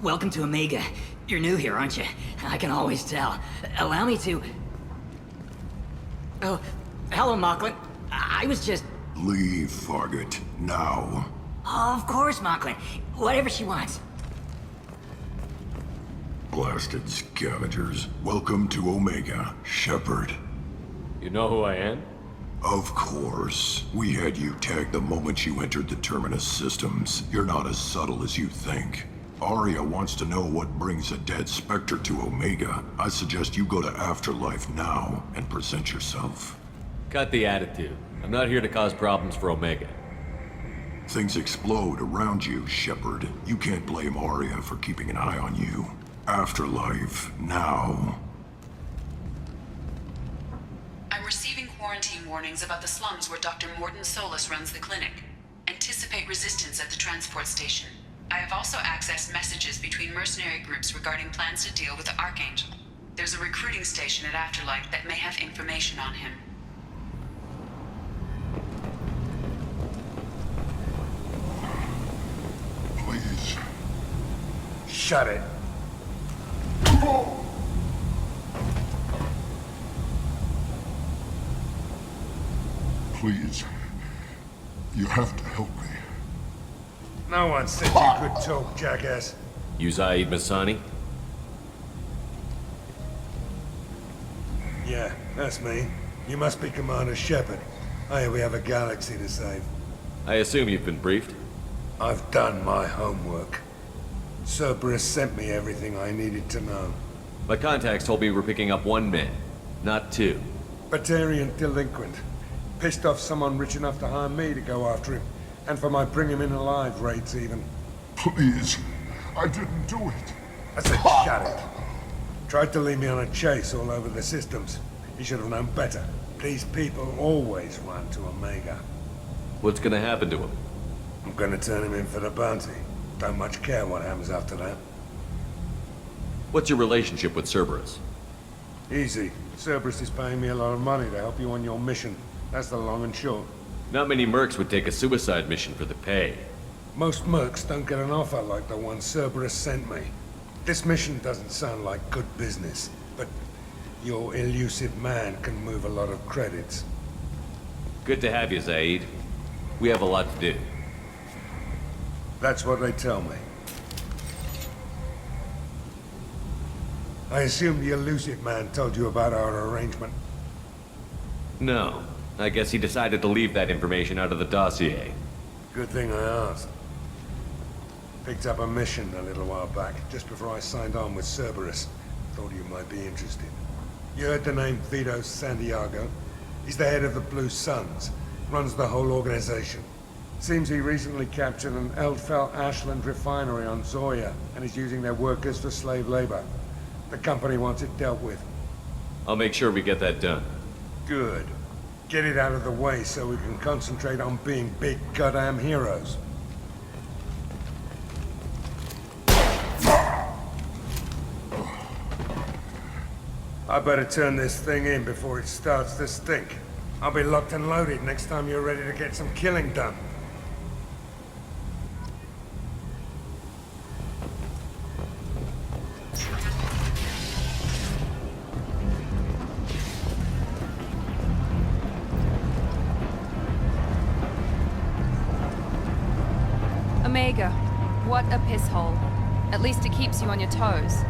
welcome to Omega. You're new here, aren't you? I can always tell. Allow me to... Oh, hello, Mocklin. I was just... Leave, Fargate, now. Of course, Mocklin. Whatever she wants. Blasted scavengers. Welcome to Omega, Shepard. You know who I am? Of course. We had you tagged the moment you entered the Terminus systems. You're not as subtle as you think. Arya wants to know what brings a dead Spectre to Omega. I suggest you go to Afterlife now and present yourself. Cut the attitude. I'm not here to cause problems for Omega. Things explode around you, Shepard. You can't blame Arya for keeping an eye on you. Afterlife, now. I'm receiving quarantine warnings about the slums where Dr. Morton Solus runs the clinic. Anticipate resistance at the transport station. I have also accessed messages between mercenary groups regarding plans to deal with the Archangel. There's a recruiting station at Afterlife that may have information on him. Please. Shut it. Please. You have to help me. No one said you could talk, jackass. You Zaeed Masani? Yeah, that's me. You must be Commander Shepard. Hey, we have a galaxy to save. I assume you've been briefed? I've done my homework. Cerberus sent me everything I needed to know. My contacts told me we're picking up one man, not two. Batarian delinquent. Pissed off someone rich enough to hire me to go after him. And for my bring him in alive raids even. Please. I didn't do it. I said shut it. Tried to lead me on a chase all over the systems. He should have known better. These people always run to Omega. What's gonna happen to him? I'm gonna turn him in for the bounty. Don't much care what happens after that. What's your relationship with Cerberus? Easy. Cerberus is paying me a lot of money to help you on your mission. That's the long and short. Not many mercs would take a suicide mission for the pay. Most mercs don't get an offer like the one Cerberus sent me. This mission doesn't sound like good business, but your elusive man can move a lot of credits. Good to have you, Zaeed. We have a lot to do. That's what they tell me. I assume the elusive man told you about our arrangement. No. I guess he decided to leave that information out of the dossier. Good thing I asked. Picked up a mission a little while back, just before I signed on with Cerberus. Thought you might be interested. You heard the name Vito Santiago? He's the head of the Blue Suns. Runs the whole organization. Seems he recently captured an Eldfell Ashland refinery on Zoya, and is using their workers for slave labor. The company wants it dealt with. I'll make sure we get that done. Good. Get it out of the way so we can concentrate on being big goddamn heroes. I better turn this thing in before it starts to stink. I'll be locked and loaded next time you're ready to get some killing done. Omega, what a piss hole. At least it keeps you on your toes.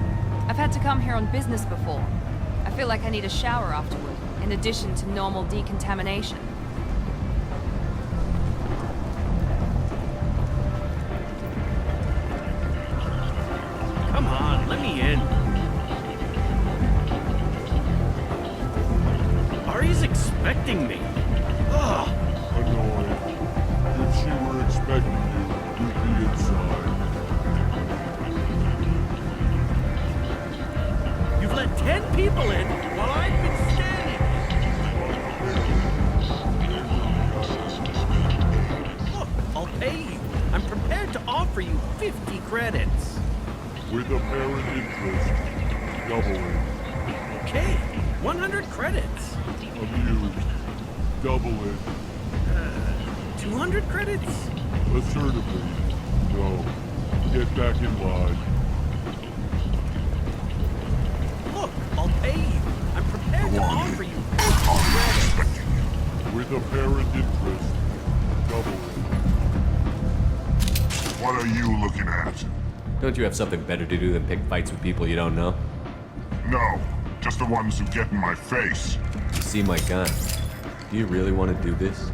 I've had to come here on business before. I feel like I need a shower afterward, in addition to normal decontamination. Come on, let me in. Arya's expecting me. Ugh. Annoying. If she were expecting you, you'd be inside. You've let 10 people in while I've been standing. Look, I'll pay you. I'm prepared to offer you 50 credits. With apparent interest, double it. Okay, 100 credits. Amused, double it. 200 credits? Assertively, no. Get back in line. pay you. I'm prepared to Come on. offer you Are 50 you credits. expecting it? With apparent interest. Double it. What are you looking at? Don't you have something better to do than pick fights with people you don't know? No, just the ones who get in my face. See my gun. Do you really want to do this?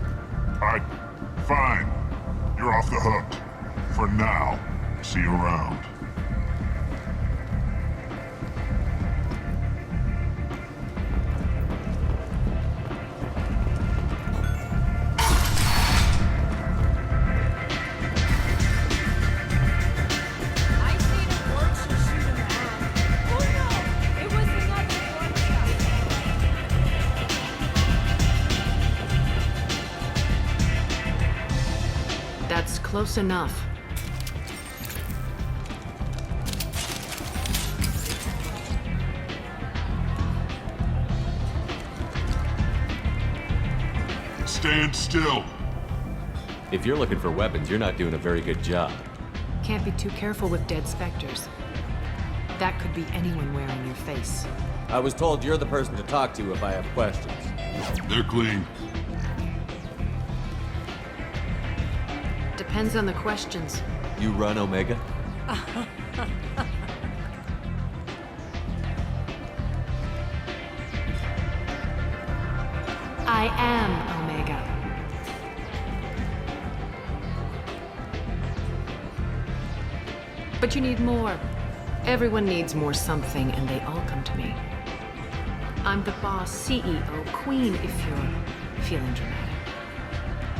Fine. You're off the hook. For now. See you around. I seen him work some shooting around. Oh no! It was another one shot. That's close enough. Stand still. If you're looking for weapons, you're not doing a very good job. Can't be too careful with dead specters. That could be anyone wearing your face. I was told you're the person to talk to if I have questions. They're clean. Depends on the questions. You run Omega? I am Omega. But you need more. Everyone needs more something, and they all come to me. I'm the boss, CEO, queen, if you're feeling dramatic.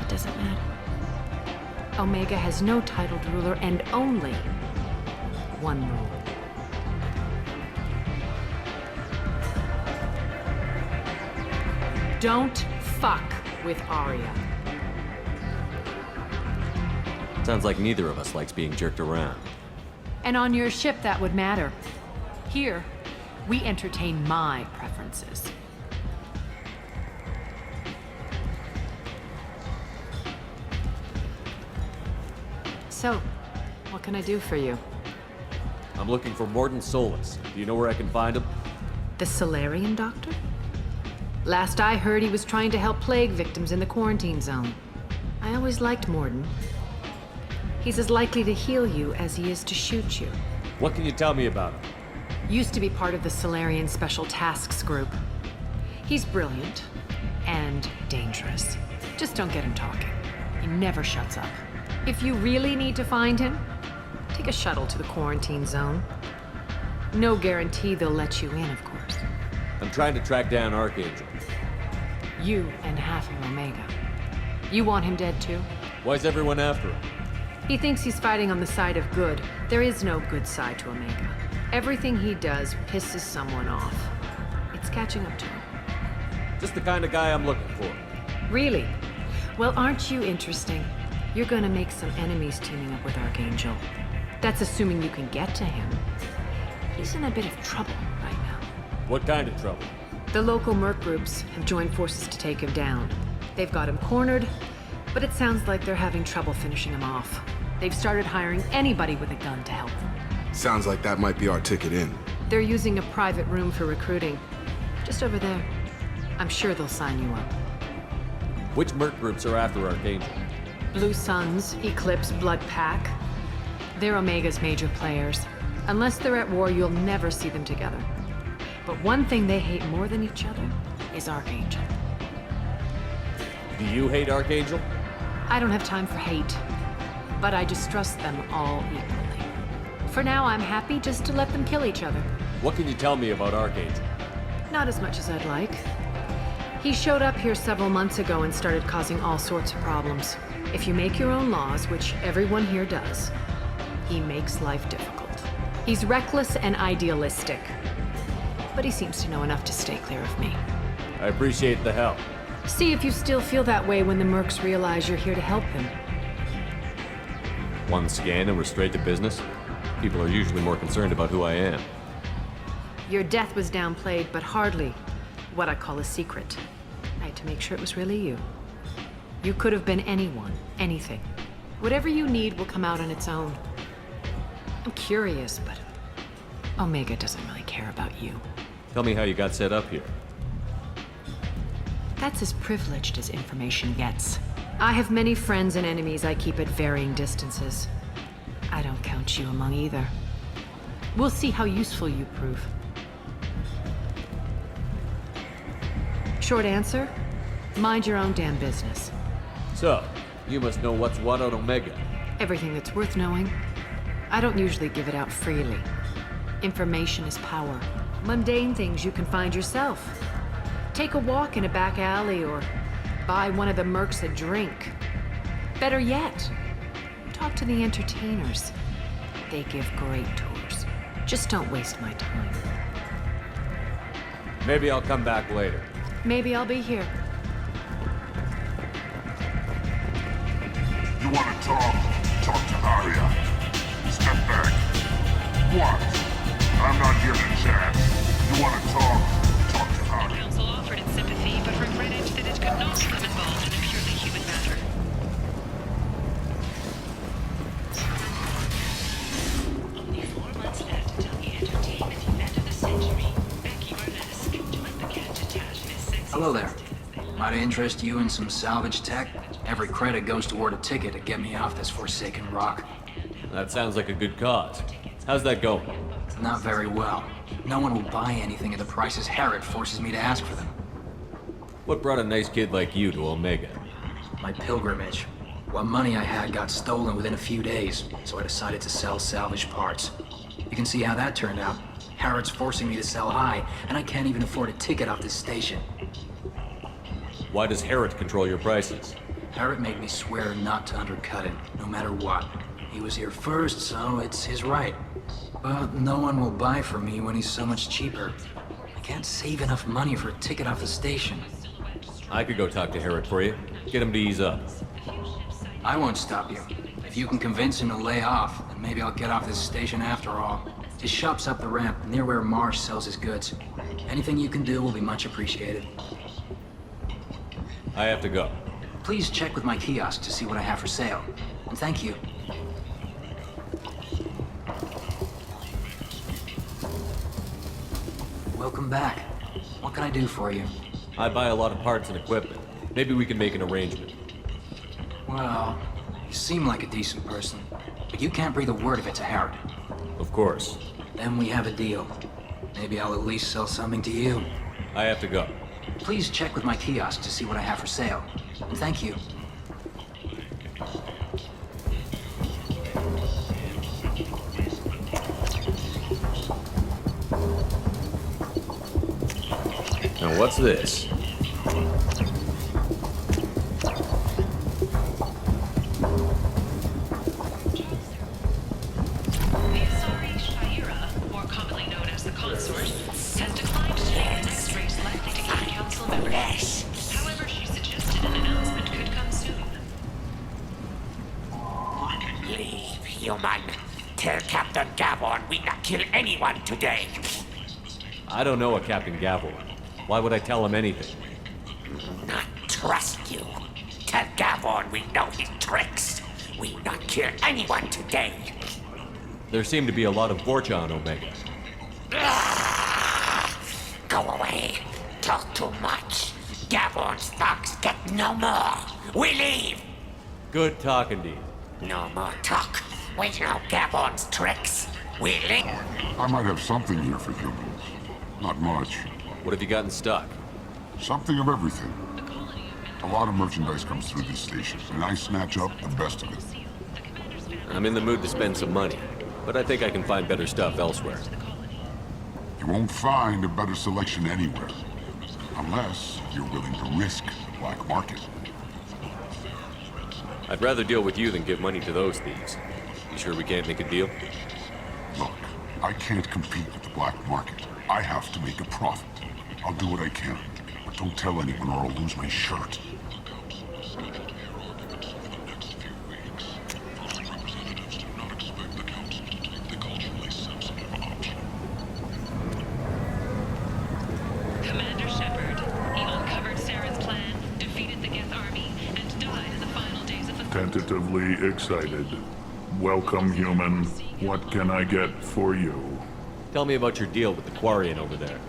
It doesn't matter. Omega has no titled ruler and only one rule. Don't fuck with Arya. Sounds like neither of us likes being jerked around. And on your ship, that would matter. Here, we entertain my preferences. So, what can I do for you? I'm looking for Morden Solus. Do you know where I can find him? The Solarian doctor? Last I heard, he was trying to help plague victims in the quarantine zone. I always liked Morden. He's as likely to heal you as he is to shoot you. What can you tell me about him? Used to be part of the Solarian Special Tasks Group. He's brilliant and dangerous. Just don't get him talking. He never shuts up. If you really need to find him, take a shuttle to the quarantine zone. No guarantee they'll let you in, of course. I'm trying to track down Archangel. You and half of Omega. You want him dead too? Why's everyone after him? He thinks he's fighting on the side of good. There is no good side to Omega. Everything he does pisses someone off. It's catching up to him. Just the kind of guy I'm looking for. Really? Well, aren't you interesting? You're gonna make some enemies teaming up with Archangel. That's assuming you can get to him. He's in a bit of trouble right now. What kind of trouble? The local merc groups have joined forces to take him down. They've got him cornered, but it sounds like they're having trouble finishing him off. They've started hiring anybody with a gun to help them. Sounds like that might be our ticket in. They're using a private room for recruiting. Just over there. I'm sure they'll sign you up. Which merc groups are after Archangel? Blue Suns, Eclipse, Blood Pack. They're Omega's major players. Unless they're at war, you'll never see them together. But one thing they hate more than each other is Archangel. Do you hate Archangel? I don't have time for hate, but I distrust them all equally. For now, I'm happy just to let them kill each other. What can you tell me about Archangel? Not as much as I'd like. He showed up here several months ago and started causing all sorts of problems. If you make your own laws, which everyone here does, he makes life difficult. He's reckless and idealistic, but he seems to know enough to stay clear of me. I appreciate the help. See if you still feel that way when the mercs realize you're here to help them. One scan and we're straight to business? People are usually more concerned about who I am. Your death was downplayed, but hardly what I call a secret. I had to make sure it was really you. You could have been anyone, anything. Whatever you need will come out on its own. I'm curious, but Omega doesn't really care about you. Tell me how you got set up here. That's as privileged as information gets. I have many friends and enemies I keep at varying distances. I don't count you among either. We'll see how useful you prove. Short answer? Mind your own damn business. So, you must know what's what on Omega. Everything that's worth knowing. I don't usually give it out freely. Information is power. Mundane things you can find yourself. Take a walk in a back alley or buy one of the mercs a drink. Better yet, talk to the entertainers. They give great tours. Just don't waste my time. Maybe I'll come back later. Maybe I'll be here. You want to talk? Talk to Arya. Step back. What? I'm not here to chat. You want to talk? Talk to Arya. Council offered its sympathy, but regretted that it could not become involved in a purely human matter. Only 4 months left until the entertainment event of the century. Becky Burlesque joined the Cantatash in his sexy... Hello there. Might I interest you in some salvage tech? Every credit goes toward a ticket to get me off this forsaken rock. That sounds like a good cause. How's that going? Not very well. No one will buy anything at the prices Herod forces me to ask for them. What brought a nice kid like you to Omega? My pilgrimage. What money I had got stolen within a few days, so I decided to sell salvage parts. You can see how that turned out. Herod's forcing me to sell high, and I can't even afford a ticket off this station. Why does Herod control your prices? Herod made me swear not to undercut it, no matter what. He was here first, so it's his right. But no one will buy from me when he's so much cheaper. I can't save enough money for a ticket off the station. I could go talk to Herod for you. Get him to ease up. I won't stop you. If you can convince him to lay off, then maybe I'll get off this station after all. His shop's up the ramp, near where Marsh sells his goods. Anything you can do will be much appreciated. I have to go. Please check with my kiosk to see what I have for sale. And thank you. Welcome back. What can I do for you? I buy a lot of parts and equipment. Maybe we can make an arrangement. Well, you seem like a decent person, but you can't breathe a word of it to Herod. Of course. Then we have a deal. Maybe I'll at least sell something to you. I have to go. Please check with my kiosk to see what I have for sale. And thank you. Now what's this? The Asari Shaira, more commonly known as the Consort, has declined to take the next race likely to gain council members. However, she suggested an announcement could come soon. Leave, human. Tell Captain Gavon we not kill anyone today. I don't know a Captain Gavel. Why would I tell him anything? Not trust you. Tell Gavon we know his tricks. We not kill anyone today. There seem to be a lot of Vorcha on Omega. Go away. Talk too much. Gavon's thugs get no more. We leave. Good talking to you. No more talk. We know Gavon's tricks. We leave. I might have something here for humans. Not much. What have you got in stock? Something of everything. A lot of merchandise comes through this station, and I snatch up the best of it. I'm in the mood to spend some money, but I think I can find better stuff elsewhere. You won't find a better selection anywhere. Unless you're willing to risk the black market. I'd rather deal with you than give money to those thieves. You sure we can't make a deal? Look, I can't compete with the black market. I have to make a profit. I'll do what I can, but don't tell anyone or I'll lose my shirt. Commander Shepard, he uncovered Saren's plan, defeated the Geth army, and died in the final days of the... Tentatively excited. Welcome, human. What can I get for you? Tell me about your deal with the Quarian over there.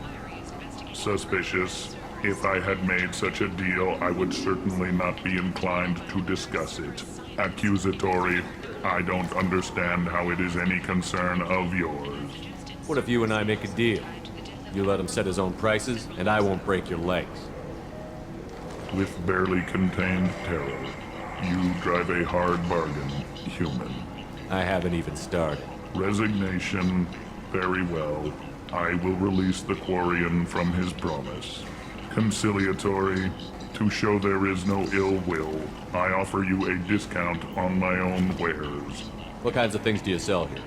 Suspicious. If I had made such a deal, I would certainly not be inclined to discuss it. Accusatory. I don't understand how it is any concern of yours. What if you and I make a deal? You let him set his own prices, and I won't break your legs. With barely contained terror, you drive a hard bargain, human. I haven't even started. Resignation. Very well. I will release the Quarian from his promise. Conciliatory. To show there is no ill will, I offer you a discount on my own wares. What kinds of things do you sell here?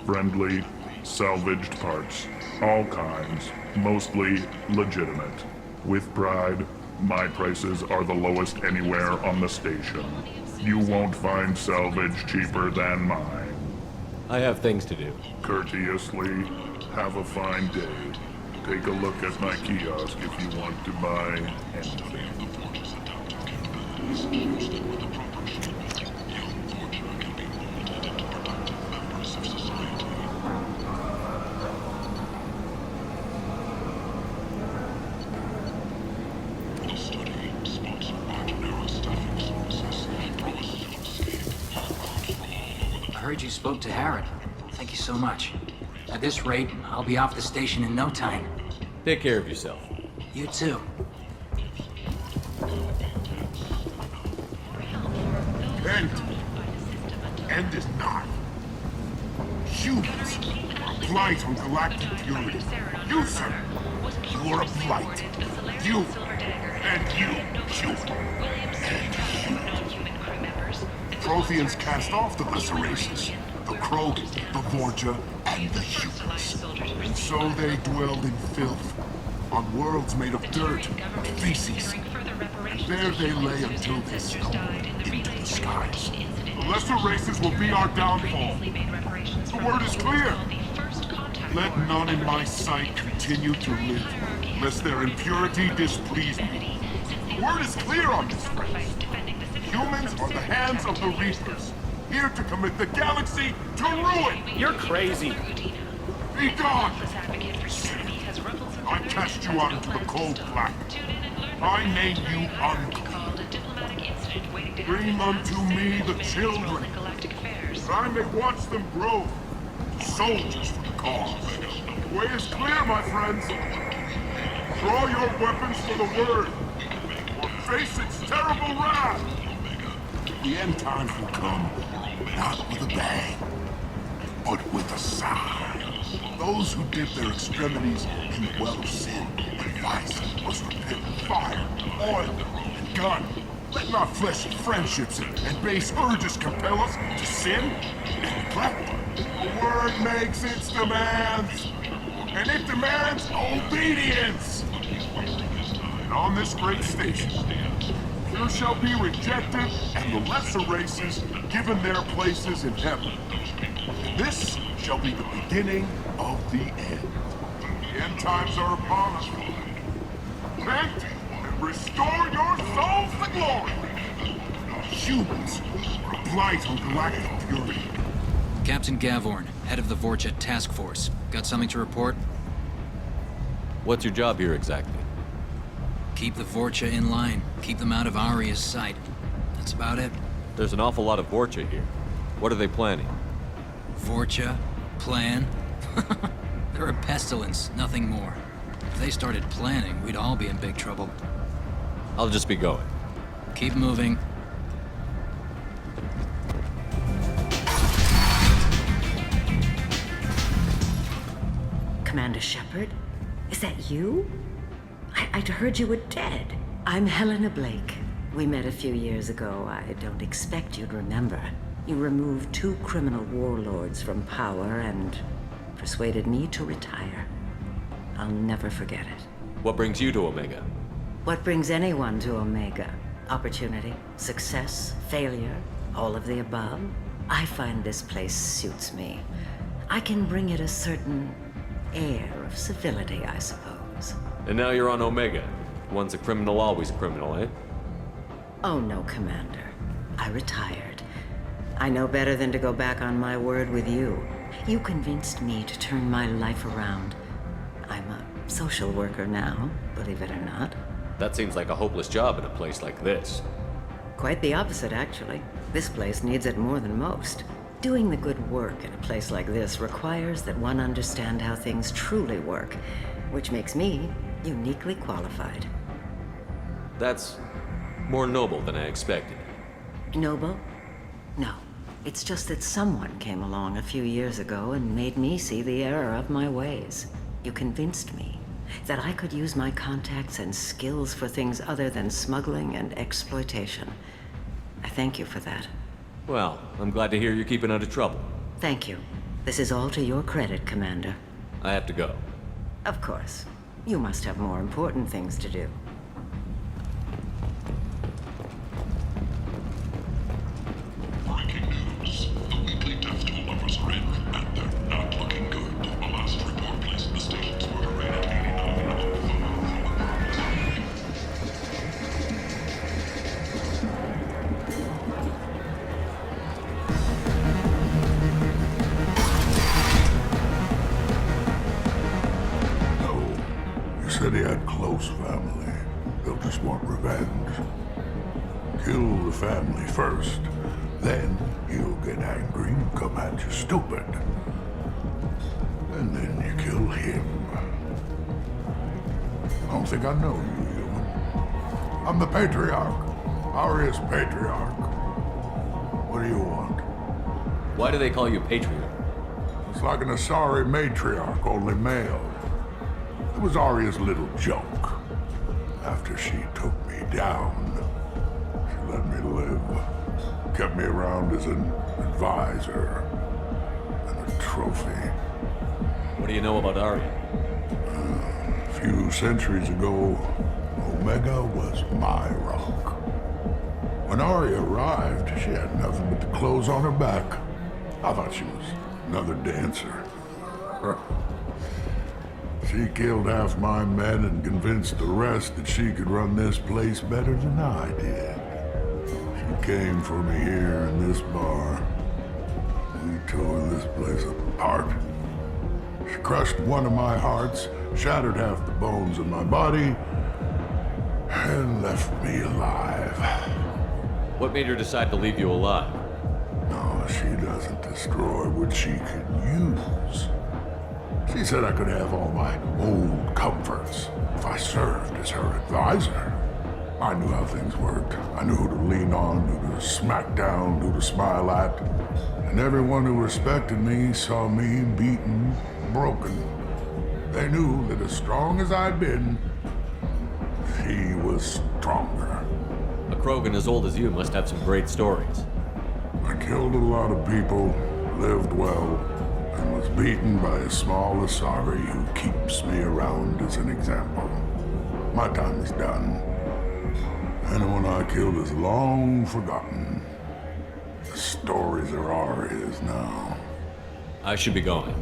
Friendly, salvaged parts. All kinds. Mostly legitimate. With pride, my prices are the lowest anywhere on the station. You won't find salvage cheaper than mine. I have things to do. Courteously, have a fine day. Take a look at my kiosk if you want to buy anything. I heard you spoke to Harrod. Thank you so much. At this rate, I'll be off the station in no time. Take care of yourself. You too. End is not. Humans are a blight on galactic purity. You, sir, you are a blight. You, and you, human, and you. Protheans cast off the lesser races, the Krogan, the Vorja, and the humans. And so they dwelled in filth, on worlds made of dirt and feces. And there they lay until they stumbled into the skies. The lesser races will be our downfall. The word is clear. Let none in my sight continue to live, lest their impurity displease me. The word is clear on this, friends. Humans are the hands of the Reapers, here to commit the galaxy to ruin! You're crazy. Be gone! I cast you out into the cold black. I name you unclean. Bring unto me the children, that I may watch them grow to soldiers for the cause. The way is clear, my friends. Draw your weapons for the word, or face its terrible wrath. The end times will come, not with a bang, but with a sigh. Those who dip their extremities in the well of sin and vice must repent with fire, oil, and gun. Let not fleshly friendships and base urges compel us to sin and neglect. The word makes its demands, and it demands obedience. And on this great station, pure shall be rejected, and the lesser races given their places in heaven. And this shall be the beginning of the end. The end times are upon us. Repent and restore your souls to glory. Humans are a blight on galactic purity. Captain Gavorn, head of the Vorcha Task Force. Got something to report? What's your job here exactly? Keep the Vorcha in line. Keep them out of Aria's sight. That's about it. There's an awful lot of Vorcha here. What are they planning? Vorcha? Plan? They're a pestilence, nothing more. If they started planning, we'd all be in big trouble. I'll just be going. Keep moving. Commander Shepard? Is that you? I'd heard you were dead. I'm Helena Blake. We met a few years ago. I don't expect you'd remember. You removed 2 criminal warlords from power and persuaded me to retire. I'll never forget it. What brings you to Omega? What brings anyone to Omega? Opportunity, success, failure, all of the above? I find this place suits me. I can bring it a certain air of civility, I suppose. And now you're on Omega. Once a criminal, always a criminal, eh? Oh no, Commander. I retired. I know better than to go back on my word with you. You convinced me to turn my life around. I'm a social worker now, believe it or not. That seems like a hopeless job in a place like this. Quite the opposite, actually. This place needs it more than most. Doing the good work in a place like this requires that one understand how things truly work, which makes me uniquely qualified. That's more noble than I expected. Noble? No. It's just that someone came along a few years ago and made me see the error of my ways. You convinced me that I could use my contacts and skills for things other than smuggling and exploitation. I thank you for that. Well, I'm glad to hear you're keeping out of trouble. Thank you. This is all to your credit, Commander. I have to go. Of course. You must have more important things to do. Breaking news. The weekly death toll numbers are in, and they're not looking good. The last report placed the station's murder rate at 89 You said he had close family. They'll just want revenge. Kill the family first. Then he'll get angry and come at you stupid. And then you kill him. I don't think I know you, human. I'm the Patriarch. Aria's Patriarch. What do you want? Why do they call you Patriarch? It's like an Asari matriarch, only male. It was Aria's little joke. After she took me down, she let me live. Kept me around as an advisor and a trophy. What do you know about Aria? A few centuries ago, Omega was my rock. When Aria arrived, she had nothing but the clothes on her back. I thought she was another dancer. She killed half my men and convinced the rest that she could run this place better than I did. She came for me here in this bar. We tore this place apart. She crushed one of my hearts, shattered half the bones in my body, and left me alive. What made her decide to leave you alive? No, she doesn't destroy what she can use. She said I could have all my old comforts if I served as her advisor. I knew how things worked. I knew who to lean on, who to smack down, who to smile at. And everyone who respected me saw me beaten, broken. They knew that as strong as I'd been, she was stronger. A Krogan as old as you must have some great stories. I killed a lot of people, lived well, and was beaten by a small Asari who keeps me around as an example. My time is done. Anyone I killed is long forgotten. The stories are Aria's now. I should be going.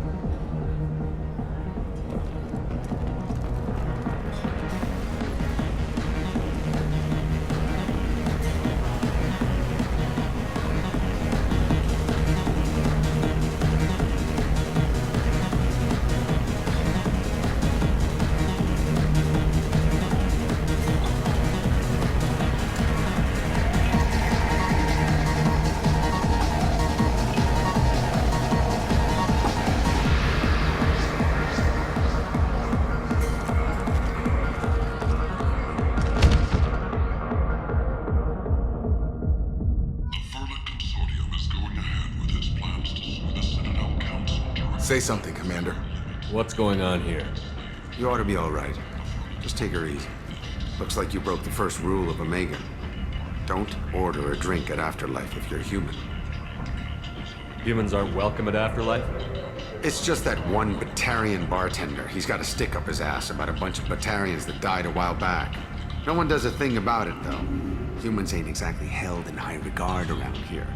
Say something, Commander. What's going on here? You ought to be all right. Just take her easy. Looks like you broke the first rule of Omega. Don't order a drink at Afterlife if you're human. Humans aren't welcome at Afterlife? It's just that one Batarian bartender. He's got a stick up his ass about a bunch of Batarians that died a while back. No one does a thing about it, though. Humans ain't exactly held in high regard around here.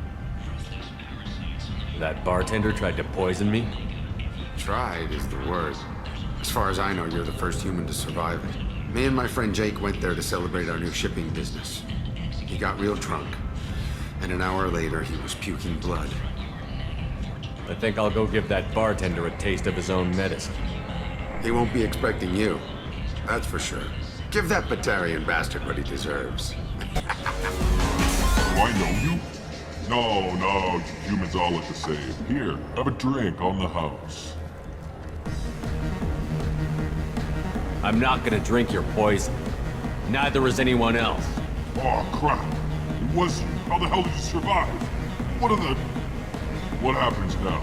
That bartender tried to poison me? Tried is the word. As far as I know, you're the first human to survive it. Me and my friend Jake went there to celebrate our new shipping business. He got real drunk, and an hour later he was puking blood. I think I'll go give that bartender a taste of his own medicine. He won't be expecting you. That's for sure. Give that Batarian bastard what he deserves. Do I know you? No, you humans all look the same. Here, have a drink on the house. I'm not gonna drink your poison. Neither is anyone else. Oh, crap. It was you. How the hell did you survive? What happens now?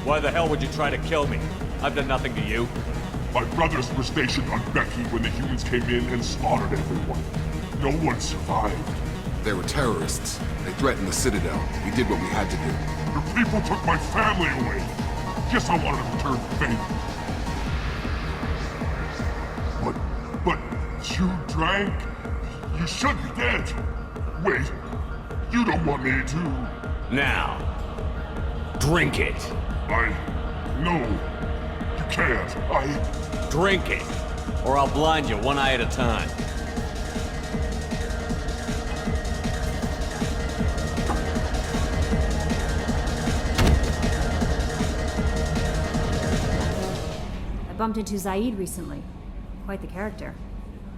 Why the hell would you try to kill me? I've done nothing to you. My brothers were stationed on Becky when the humans came in and slaughtered everyone. No one survived. They were terrorists. They threatened the Citadel. We did what we had to do. The people took my family away. Guess I wanted to return the favor. But you drank? You should be dead. Wait, you don't want me to... Now, drink it. No, you can't. Drink it, or I'll blind you one eye at a time. I bumped into Zaeed recently. Quite the character.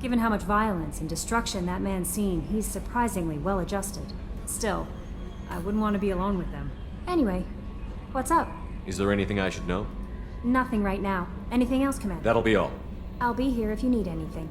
Given how much violence and destruction that man's seen, he's surprisingly well adjusted. Still, I wouldn't want to be alone with them. Anyway, what's up? Is there anything I should know? Nothing right now. Anything else, Commander? That'll be all. I'll be here if you need anything.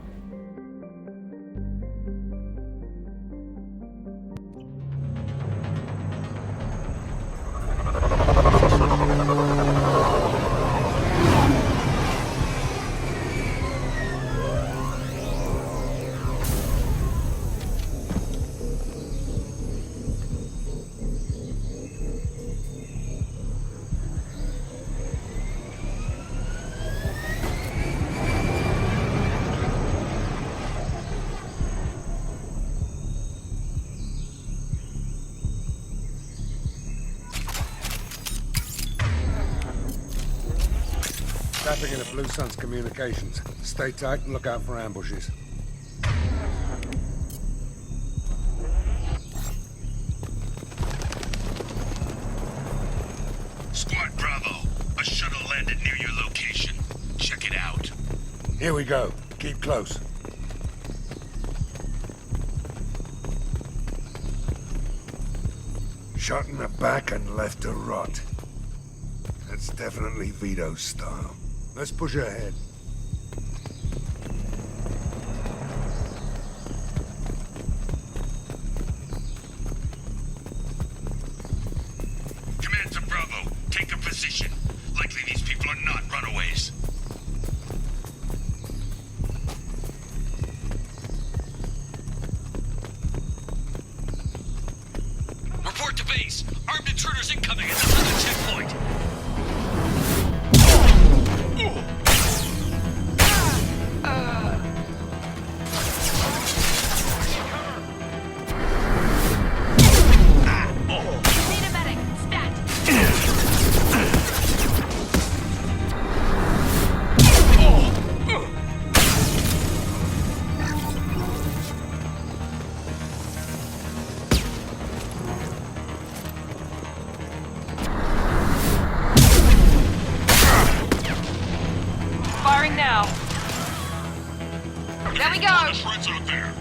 Tapping into Blue Sun's communications. Stay tight and look out for ambushes. Squad Bravo, a shuttle landed near your location. Check it out. Here we go. Keep close. Shot in the back and left to rot. That's definitely Vito's style. Let's push ahead. Command to Bravo, take a position. Likely these people are not runaways. Report to base. Armed intruders incoming at the southern checkpoint. Firing now. There we go. Friends out there.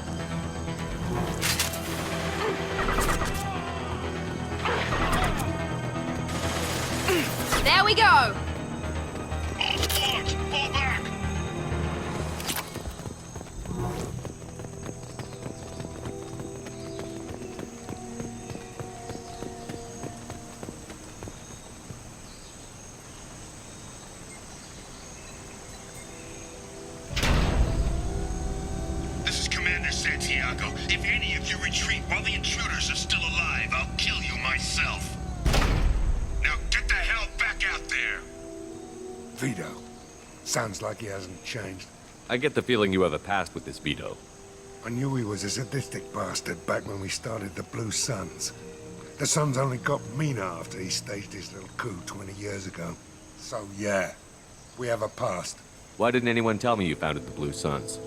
There we go. All squads, fall back. This is Commander Santiago. If any of you retreat while the intruders are still alive, I'll kill you myself. Now get the hell back out there! Vito. Sounds like he hasn't changed. I get the feeling you have a past with this Vito. I knew he was a sadistic bastard back when we started the Blue Suns. The Suns only got meaner after he staged his little coup 20 years ago. So yeah, we have a past. Why didn't anyone tell me you founded the Blue Suns?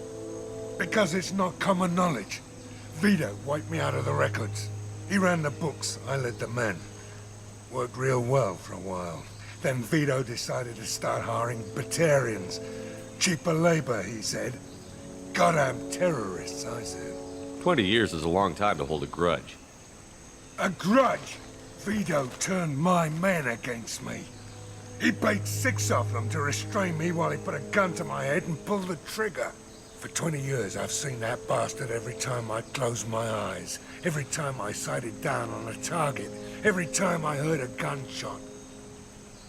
Because it's not common knowledge. Vito wiped me out of the records. He ran the books, I led the men. Worked real well for a while. Then Vito decided to start hiring Batarians. Cheaper labor, he said. Goddamn terrorists, I said. 20 years is a long time to hold a grudge. A grudge? Vito turned my men against me. He paid 6 of them to restrain me while he put a gun to my head and pulled the trigger. For 20 years, I've seen that bastard every time I closed my eyes, every time I sighted down on a target, every time I heard a gunshot.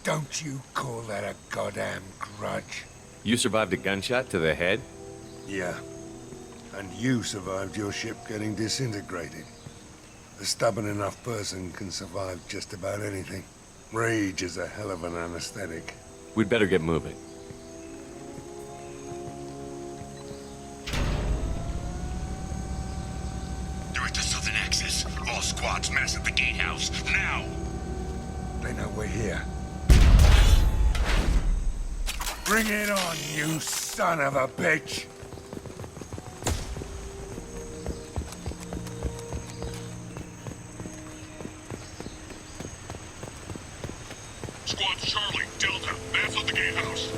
Don't you call that a goddamn grudge? You survived a gunshot to the head? Yeah. And you survived your ship getting disintegrated. A stubborn enough person can survive just about anything. Rage is a hell of an anesthetic. We'd better get moving. Direct to Southern Axis. All squads mass at the gatehouse. Now! They know we're here. Bring it on, you son of a bitch! Squad Charlie, Delta, mass at the gatehouse.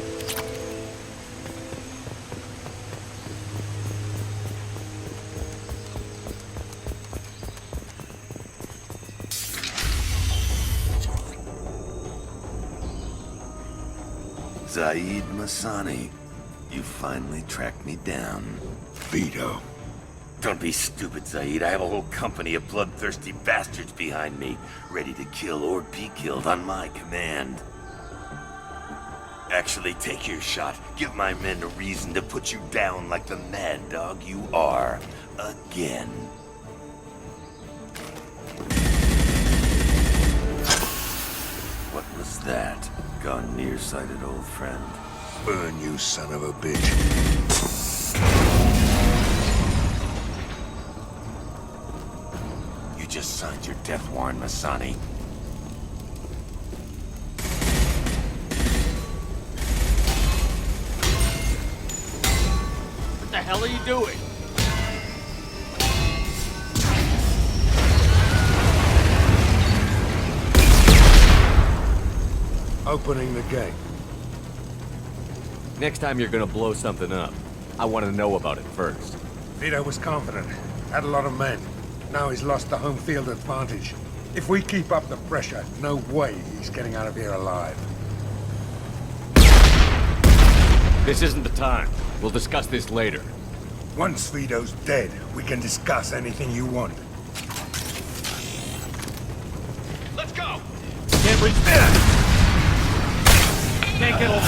Zaeed Masani, you finally tracked me down. Vito. Don't be stupid, Zaeed. I have a whole company of bloodthirsty bastards behind me, ready to kill or be killed on my command. Actually, take your shot. Give my men a reason to put you down like the mad dog you are. Again. What was that? Gone nearsighted, old friend. Burn, you son of a bitch. You just signed your death warrant, Masani. What the hell are you doing? Opening the gate. Next time you're gonna blow something up, I want to know about it first. Vito was confident. Had a lot of men. Now he's lost the home field advantage. If we keep up the pressure, no way he's getting out of here alive. This isn't the time. We'll discuss this later. Once Vito's dead, we can discuss anything you want. Let's go! Can't reach that! Can't get over.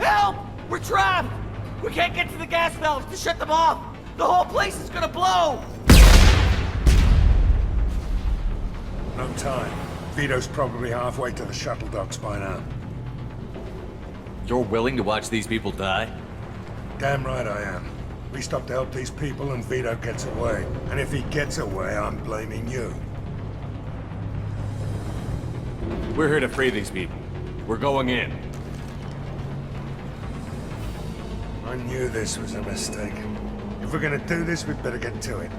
Help! We're trapped! We can't get to the gas valves to shut them off! The whole place is gonna blow! No time. Vito's probably halfway to the shuttle docks by now. You're willing to watch these people die? Damn right I am. We stop to help these people and Vito gets away. And if he gets away, I'm blaming you. We're here to free these people. We're going in. I knew this was a mistake. If we're gonna do this, we'd better get to it.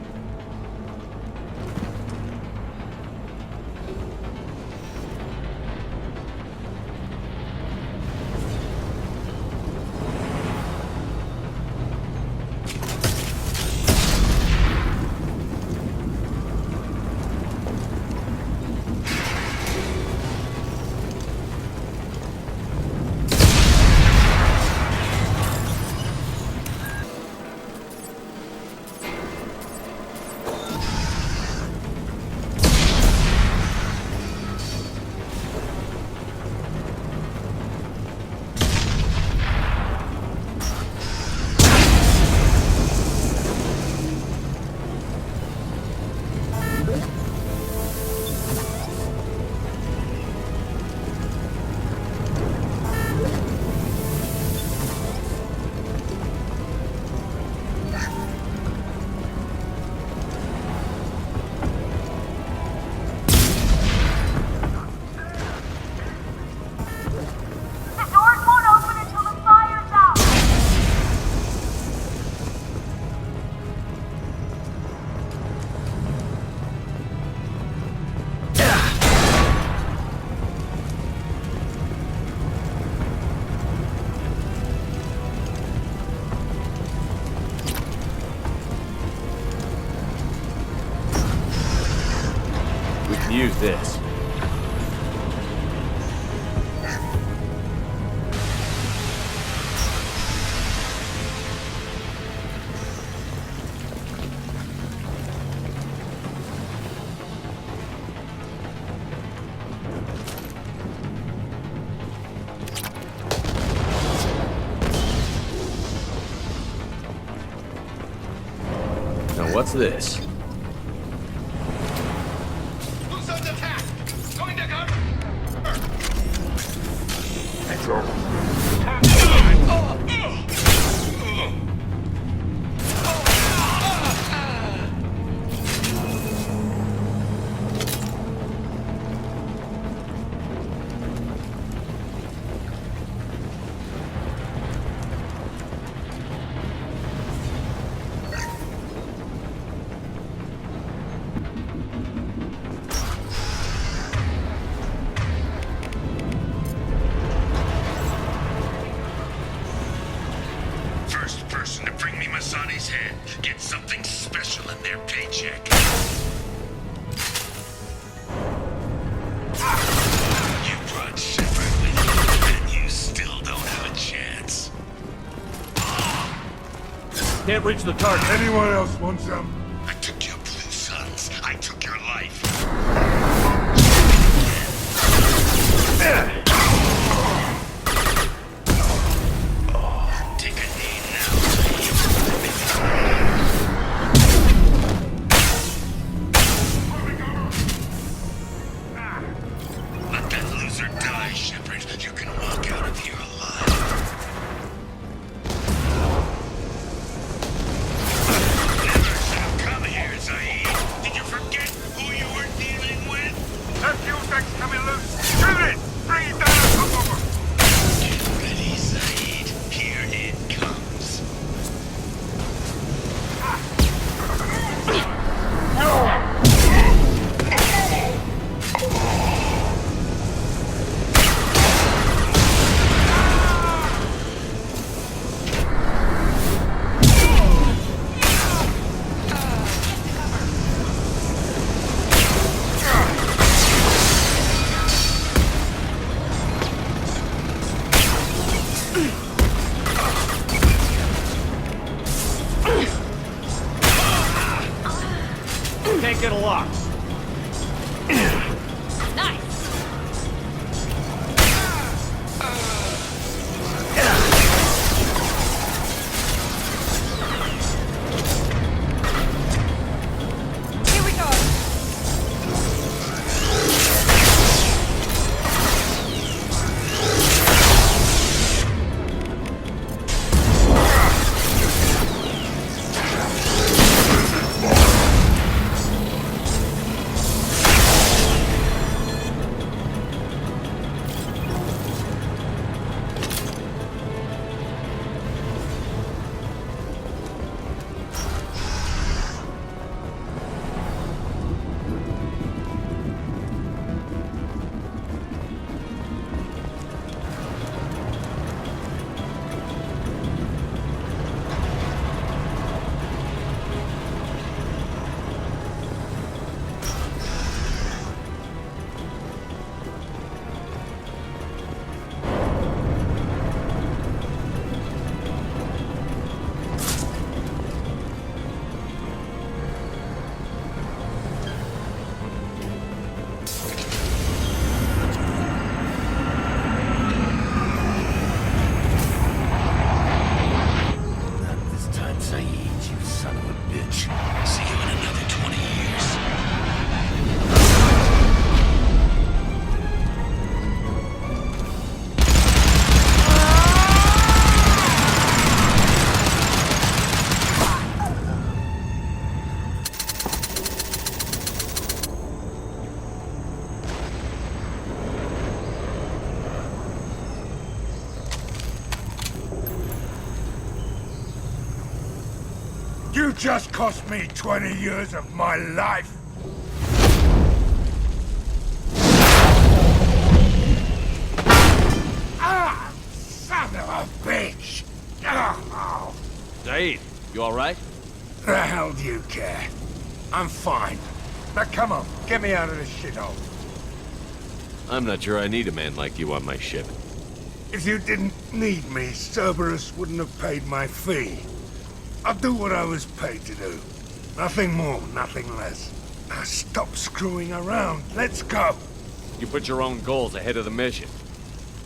use this. Now what's this? Who's under attack? Going to cover! First person to bring me Masani's head gets something special in their paycheck. You brought Shepard with you, and you still don't have a chance. Can't reach the target. Anyone else want some? I took your blue suns. I took your life. Take a knee now. Let that loser die, Shepard. You can walk out of here alive. Never should have come here, Zaeed. Did you forget who you were dealing with? That fuel tank's coming loose! Shoot it! Bring it down and come over! Get ready, Zaeed. Here it comes. Can't get a lock. Here we go. You just cost me 20 years of my life! Ah! Son of a bitch! Oh, Zaeed, you alright? the hell do you care? I'm fine. Now come on, get me out of this shithole. I'm not sure I need a man like you on my ship. If you didn't need me, Cerberus wouldn't have paid my fee. I'll do what I was paid to do. Nothing more, nothing less. Now stop screwing around. Let's go. You put your own goals ahead of the mission.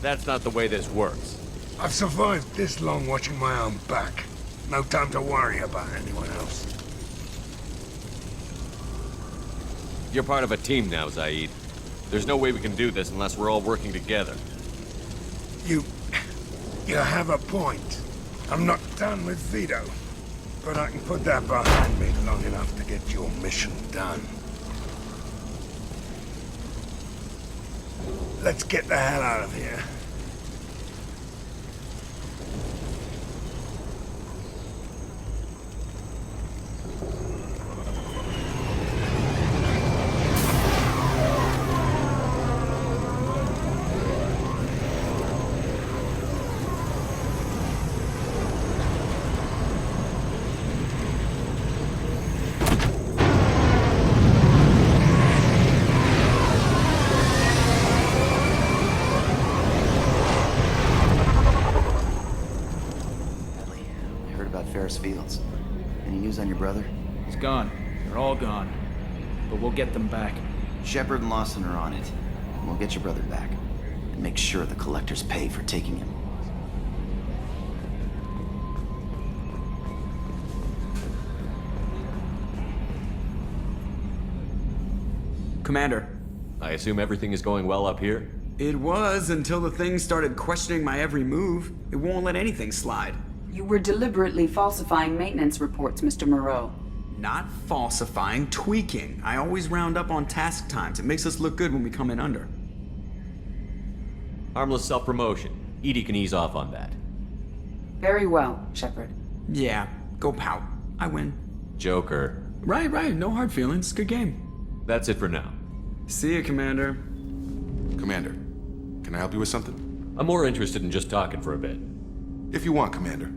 That's not the way this works. I've survived this long watching my own back. No time to worry about anyone else. You're part of a team now, Zaeed. There's no way we can do this unless we're all working together. You have a point. I'm not done with Vito, but I can put that behind me long enough to get your mission done. Let's get the hell out of here. Fields. Any news on your brother? He's gone. They're all gone. But we'll get them back. Shepard and Lawson are on it. And we'll get your brother back. And make sure the collectors pay for taking him. Commander. I assume everything is going well up here? It was until the thing started questioning my every move. It won't let anything slide. You were deliberately falsifying maintenance reports, Mr. Moreau. Not falsifying, tweaking. I always round up on task times. It makes us look good when we come in under. Harmless self-promotion. Edie can ease off on that. Very well, Shepard. Yeah, go pout. I win. Joker. Right. No hard feelings. Good game. That's it for now. See ya, Commander. Commander, can I help you with something? I'm more interested in just talking for a bit. If you want, Commander.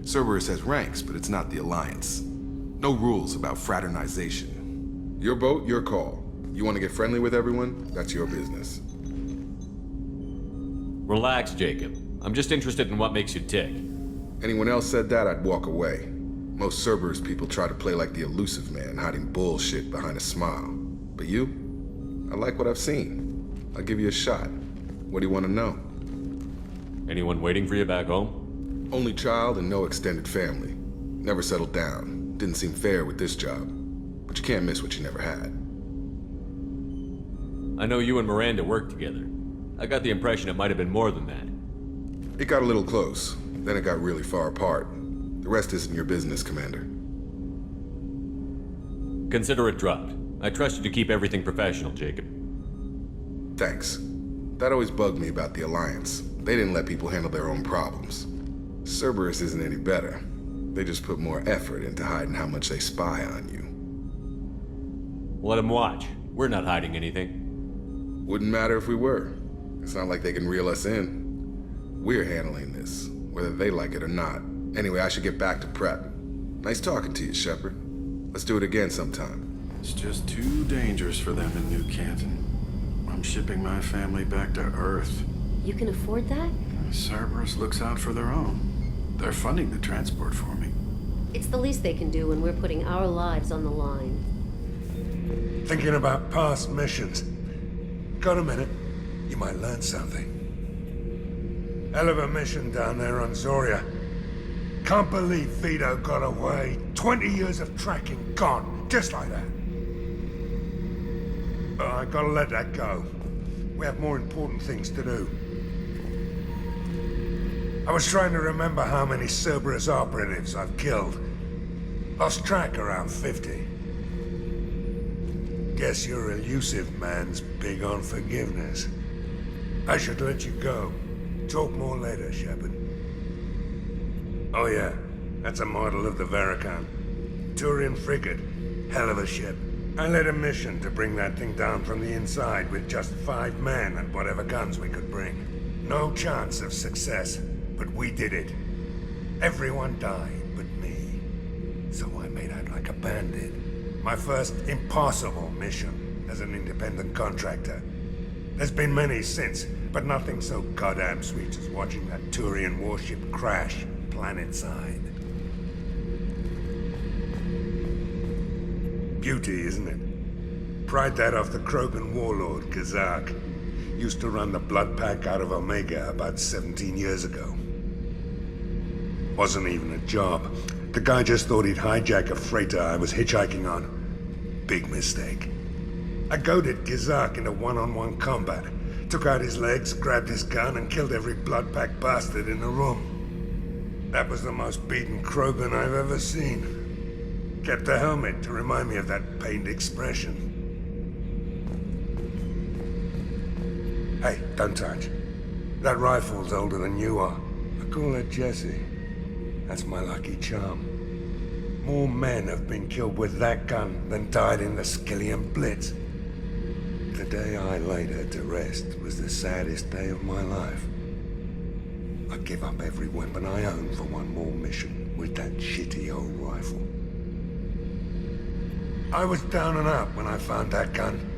Cerberus has ranks, but it's not the Alliance. No rules about fraternization. Your boat, your call. You want to get friendly with everyone? That's your business. Relax, Jacob. I'm just interested in what makes you tick. Anyone else said that, I'd walk away. Most Cerberus people try to play like the elusive man, hiding bullshit behind a smile. But you? I like what I've seen. I'll give you a shot. What do you want to know? Anyone waiting for you back home? Only child and no extended family. Never settled down. Didn't seem fair with this job. But you can't miss what you never had. I know you and Miranda worked together. I got the impression it might have been more than that. It got a little close. Then it got really far apart. The rest isn't your business, Commander. Consider it dropped. I trust you to keep everything professional, Jacob. Thanks. That always bugged me about the Alliance. They didn't let people handle their own problems. Cerberus isn't any better. They just put more effort into hiding how much they spy on you. Let them watch. We're not hiding anything. Wouldn't matter if we were. It's not like they can reel us in. We're handling this, whether they like it or not. Anyway, I should get back to prep. Nice talking to you, Shepard. Let's do it again sometime. It's just too dangerous for them in New Canton. I'm shipping my family back to Earth. You can afford that? Cerberus looks out for their own. They're funding the transport for me. It's the least they can do when we're putting our lives on the line. Thinking about past missions. Got a minute? You might learn something. Hell of a mission down there on Zoria. Can't believe Vito got away. 20 years of tracking gone, just like that. But I gotta let that go. We have more important things to do. I was trying to remember how many Cerberus operatives I've killed. Lost track around 50. Guess your elusive man's big on forgiveness. I should let you go. Talk more later, Shepard. Oh yeah, that's a model of the Verican. Turian frigate. Hell of a ship. I led a mission to bring that thing down from the inside with just 5 men and whatever guns we could bring. No chance of success, but we did it. Everyone died but me. So I made out like a bandit. My first impossible mission as an independent contractor. There's been many since, but nothing so goddamn sweet as watching that Turian warship crash planetside. Beauty, isn't it? Pried that off the Krogan warlord, Kazak. Used to run the blood pack out of Omega about 17 years ago. Wasn't even a job. The guy just thought he'd hijack a freighter I was hitchhiking on. Big mistake. I goaded Kazak into one-on-one combat. Took out his legs, grabbed his gun, and killed every blood pack bastard in the room. That was the most beaten Krogan I've ever seen. Kept a helmet to remind me of that pained expression. Hey, don't touch. That rifle's older than you are. I call her Jessie. That's my lucky charm. More men have been killed with that gun than died in the Skillian Blitz. The day I laid her to rest was the saddest day of my life. I'd give up every weapon I own for one more mission with that shitty old rifle. I was down and out when I found that gun.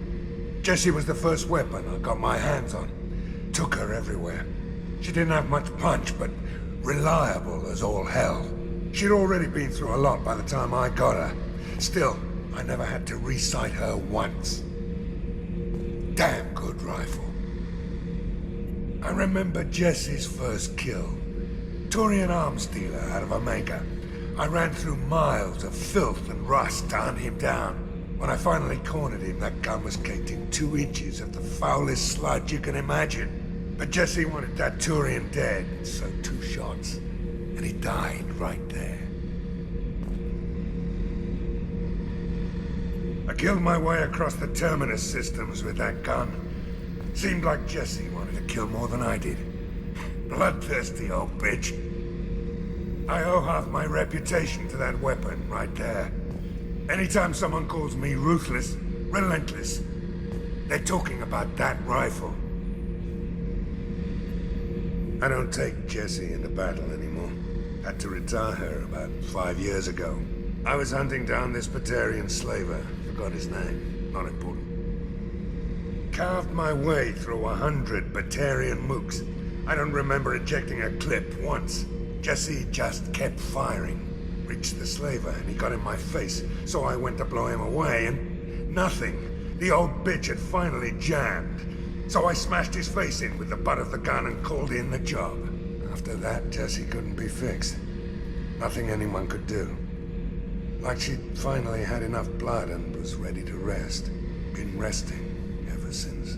Jessie was the first weapon I got my hands on. Took her everywhere. She didn't have much punch, but reliable as all hell. She'd already been through a lot by the time I got her. Still, I never had to re-sight her once. Damn good rifle. I remember Jessie's first kill. Turian arms dealer out of Omega. I ran through miles of filth and rust to hunt him down. When I finally cornered him, that gun was caked in 2 inches of the foulest sludge you can imagine. But Jessie wanted that Turian dead, so 2 shots. And he died right there. I killed my way across the terminus systems with that gun. Seemed like Jessie wanted to kill more than I did. Bloodthirsty old bitch. I owe half my reputation to that weapon right there. Anytime someone calls me ruthless, relentless, they're talking about that rifle. I don't take Jessie into battle anymore. Had to retire her about 5 years ago. I was hunting down this Batarian slaver. Forgot his name. Not important. Carved my way through 100 Batarian mooks. I don't remember ejecting a clip once. Jessie just kept firing. Reached the slaver, and he got in my face, so I went to blow him away, and nothing. The old bitch had finally jammed. So I smashed his face in with the butt of the gun and called in the job. After that, Jessie couldn't be fixed. Nothing anyone could do. Like she'd finally had enough blood and was ready to rest. Been resting ever since.